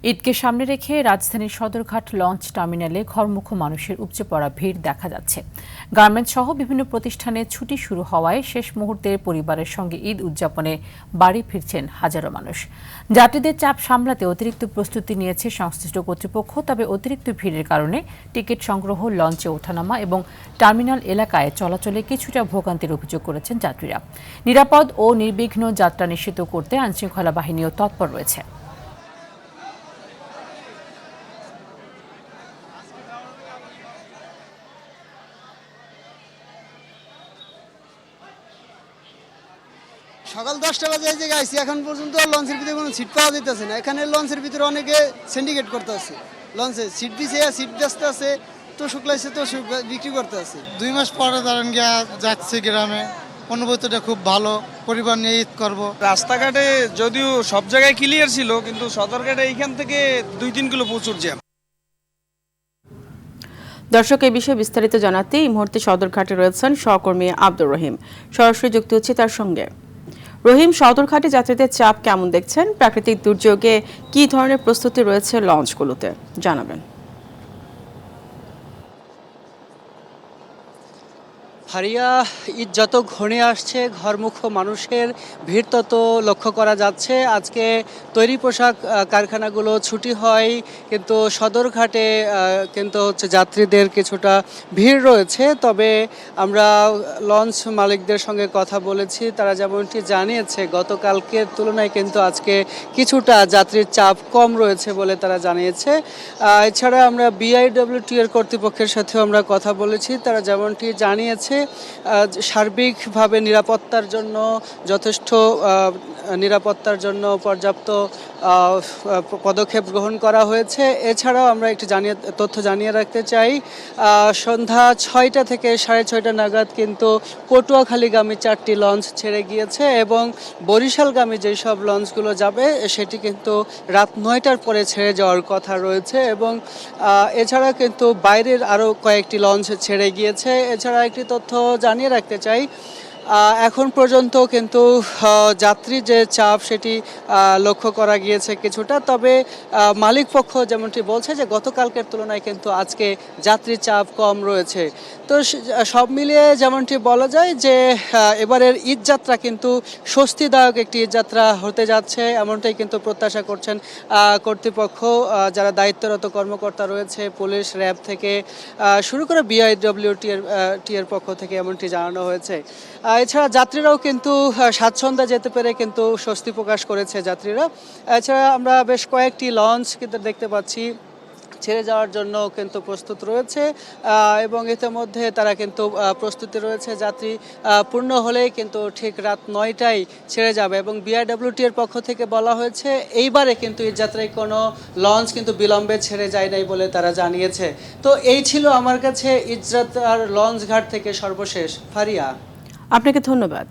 ঈদকে সামনে রেখে রাজধানীর সদরঘাট লঞ্চ টার্মিনালে ঘরমুখো মানুষের উপচে পড়া ভিড় দেখা যাচ্ছে। গার্মেন্টস সহ বিভিন্ন প্রতিষ্ঠানে ছুটি শুরু হওয়ায় শেষ মুহূর্তে পরিবারের সঙ্গে ঈদ উদযাপনে বাড়ি ফিরছেন হাজারো মানুষ। যাত্রীদের চাপ সামলাতে অতিরিক্ত প্রস্তুতি নিয়েছে সংশ্লিষ্ট কর্তৃপক্ষ। তবে অতিরিক্ত ভিড়ের কারণে টিকিট সংগ্রহ, লঞ্চে ওঠানামা এবং টার্মিনাল এলাকায় চলাচলে কিছুটা ভোগান্তির অভিযোগ করেছেন যাত্রীরা। নিরাপদ ও নির্বিঘ্ন যাত্রা নিশ্চিত করতে আইনশৃঙ্খলা বাহিনীও তৎপর রয়েছে। সকাল 10টা বাজে এই জায়গায় আইসি, এখন পর্যন্ত লঞ্চের ভিতরে কোনো সিট পাওয়া যেতেছে না। এখানে লঞ্চের ভিতরে অনেকে সিন্ডিকেট করতে আছে, লঞ্চে সিট দিছে, সিট ব্যস্ত আছে, তো শুকলাইছে তো বিক্রি করতে আছে। 2 মাস পরে ধরেন গিয়া যাচ্ছি গ্রামে, অনুভূতিটা খুব ভালো, পরিবার নিয়ে ঈদ করবো। রাস্তাঘাটে যদিও সব জায়গায় ক্লিয়ার ছিল, কিন্তু সদরঘাটে এইখান থেকে 2-3 কিলো প্রচুর জ্যাম। দর্শক, এই বিষয়ে বিস্তারিত জানাতে এই মুহূর্তে সদরঘাটে রয়েছেন সহকর্মী আব্দুর রহিম। সরাসরি যুক্ত হচ্ছে তার সঙ্গে। রহিম, সদরঘাটে যাত্রীদের চাপ কেমন দেখছেন? প্রাকৃতিক দুর্যোগে কি ধরনের প্রস্তুতি রয়েছে লঞ্চগুলোতে, জানাবেন। হারিয়া, ঈদ যত ঘনিয়ে আসছে ঘরমুখো মানুষের ভিড় তত লক্ষ্য করা যাচ্ছে। আজকে তৈরি পোশাক কারখানাগুলো ছুটি হয়, কিন্তু সদরঘাটে কিন্তু যাত্রীদের কিছুটা ভিড় রয়েছে। তবে আমরা লঞ্চ মালিকদের সঙ্গে কথা বলেছি, তারা যেমনটি জানিয়েছে গতকালকের তুলনায় কিন্তু আজকে কিছুটা যাত্রীর চাপ কম রয়েছে বলে তারা জানিয়েছে। এছাড়া আমরা বিআইডব্লিউটি এর কর্তৃপক্ষের সাথেও আমরা কথা বলেছি, তারা যেমনটি জানিয়েছে সার্বিকভাবে নিরাপত্তার জন্য যথেষ্ট পর্যাপ্ত পদক্ষেপ গ্রহণ করা হয়েছে। এছাড়াও আমরা একটি তথ্য জানিয়ে রাখতে চাই, সন্ধ্যা 6টা থেকে 6:30 নাগাদ কিন্তু পটুয়াখালীগামী 4টি লঞ্চ ছেড়ে গিয়েছে এবং বরিশালগামী যেসব লঞ্চগুলো যাবে সেটি কিন্তু রাত 9টার পরে ছেড়ে যাওয়ার কথা রয়েছে। এবং এছাড়া কিন্তু বাইরের আরও কয়েকটি লঞ্চ ছেড়ে গিয়েছে। এছাড়া একটি তথ্য জানিয়ে রাখতে চাই, এখন পর্যন্ত কিন্তু যাত্রী যে চাপ সেটি লক্ষ্য করা গিয়েছে কিছুটা। তবে মালিক পক্ষ যেমনটি বলছে যে গতকালকের তুলনায় কিন্তু আজকে যাত্রী চাপ কম রয়েছে। তো সব মিলিয়ে যেমনটি বলা যায় যে এবারের ঈদ যাত্রা কিন্তু স্বস্তিদায়ক একটি ঈদ যাত্রা হতে যাচ্ছে, এমনটাই কিন্তু প্রত্যাশা করছেন কর্তৃপক্ষ। যারা দায়িত্বরত কর্মকর্তা রয়েছে, পুলিশ, র্যাব থেকে শুরু করে বিআইডব্লিউটি এর পক্ষ থেকে এমনটি জানানো হয়েছে। এছাড়া যাত্রীরাও কিন্তু স্বাচ্ছন্দ্যে যেতে পেরে কিন্তু স্বস্তি প্রকাশ করেছে যাত্রীরা। এছাড়া আমরা বেশ কয়েকটি লঞ্চ কিন্তু দেখতে পাচ্ছি ছেড়ে যাওয়ার জন্য কিন্তু প্রস্তুত রয়েছে এবং ইতিমধ্যে তারা কিন্তু প্রস্তুতি রয়েছে। যাত্রী পূর্ণ হলেই কিন্তু ঠিক রাত 9টায় ছেড়ে যাবে এবং বিআরডব্লিউটি এর পক্ষ থেকে বলা হয়েছে এইবারে কিন্তু এই যাত্রায় কোনো লঞ্চ কিন্তু বিলম্বে ছেড়ে যায় নাই বলে তারা জানিয়েছে। তো এই ছিল আমার কাছে ঈদ যাত্রার লঞ্চ ঘাট থেকে সর্বশেষ। ফারিয়া, আপনাকে ধন্যবাদ।